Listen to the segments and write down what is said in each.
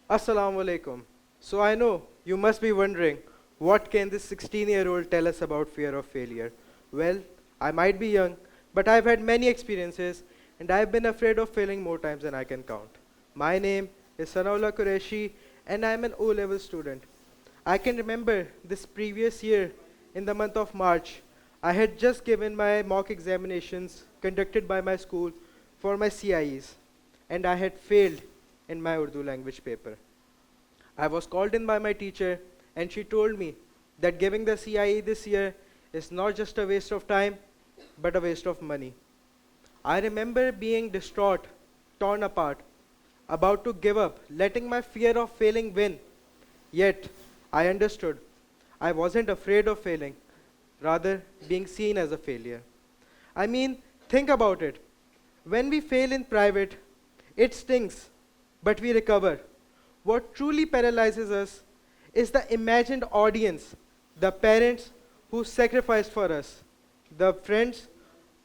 Assalamu alaikum. So I know you must be wondering, what can this 16-year-old tell us about fear of failure? Well, I might be young, but I've had many experiences and I've been afraid of failing more times than I can count. My name is Sanaullah Qureshi and I'm an O-level student. I can remember this previous year in the month of March, I had just given my mock examinations conducted by my school for my CIEs and I had failed in my Urdu language paper. I was called in by my teacher and she told me that giving the CIE this year is not just a waste of time but a waste of money. I remember being distraught, torn apart, about to give up, letting my fear of failing win. Yet, I understood. I wasn't afraid of failing, rather, being seen as a failure. I mean, think about it. When we fail in private, it stings, but we recover. What truly paralyzes us is the imagined audience, the parents who sacrificed for us, the friends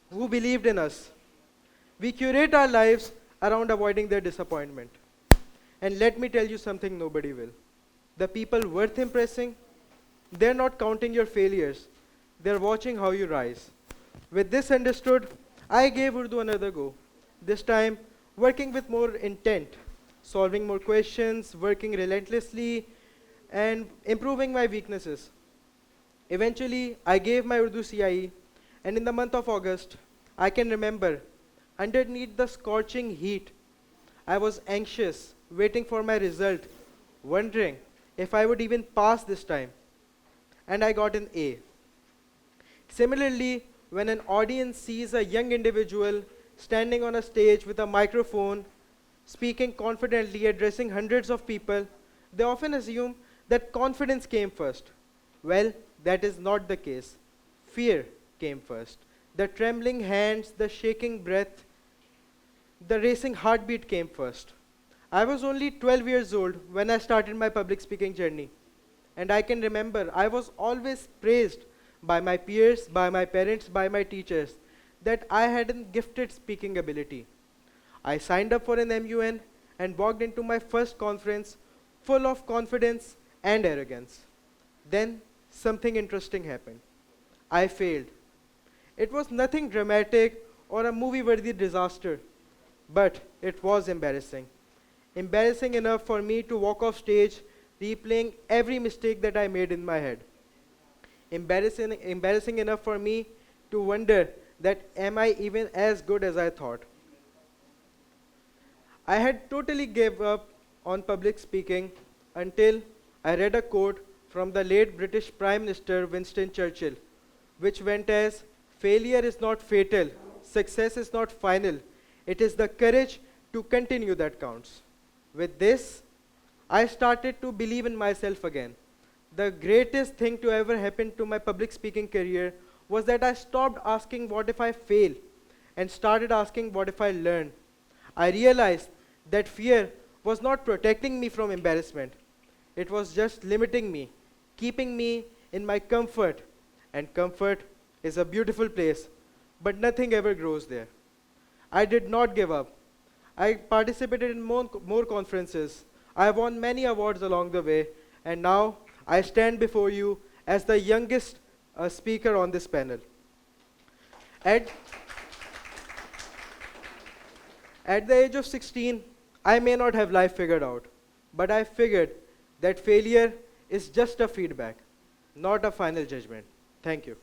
who believed in us. We curate our lives around avoiding their disappointment. And let me tell you something nobody will. The people worth impressing, they're not counting your failures, they're watching how you rise. With this understood, I gave Urdu another go. This time, working with more intent, solving more questions, working relentlessly, and improving my weaknesses. Eventually, I gave my Urdu CIE, and in the month of August, I can remember, underneath the scorching heat, I was anxious, waiting for my result, wondering if I would even pass this time. And I got an A. Similarly, when an audience sees a young individual standing on a stage with a microphone, speaking confidently, addressing hundreds of people, they often assume that confidence came first. Well, that is not the case. Fear came first. The trembling hands, the shaking breath, the racing heartbeat came first. I was only 12 years old when I started my public speaking journey. And I can remember I was always praised by my peers, by my parents, by my teachers that I had a gifted speaking ability. I signed up for an MUN and walked into my first conference full of confidence and arrogance. Then something interesting happened. I failed. It was nothing dramatic or a movie worthy disaster, but it was embarrassing. Embarrassing enough for me to walk off stage replaying every mistake that I made in my head. Embarrassing enough for me to wonder that am I even as good as I thought. I had totally gave up on public speaking until I read a quote from the late British Prime Minister Winston Churchill, which went as, failure is not fatal, success is not final, it is the courage to continue that counts. With this, I started to believe in myself again. The greatest thing to ever happen to my public speaking career was that I stopped asking what if I fail and started asking what if I learn. I realized that fear was not protecting me from embarrassment. It was just limiting me, keeping me in my comfort. And comfort is a beautiful place, but nothing ever grows there. I did not give up. I participated in more conferences. I won many awards along the way, and now I stand before you as the youngest speaker on this panel. At, at the age of 16, I may not have life figured out, but I figured that failure is just a feedback, not a final judgment. Thank you.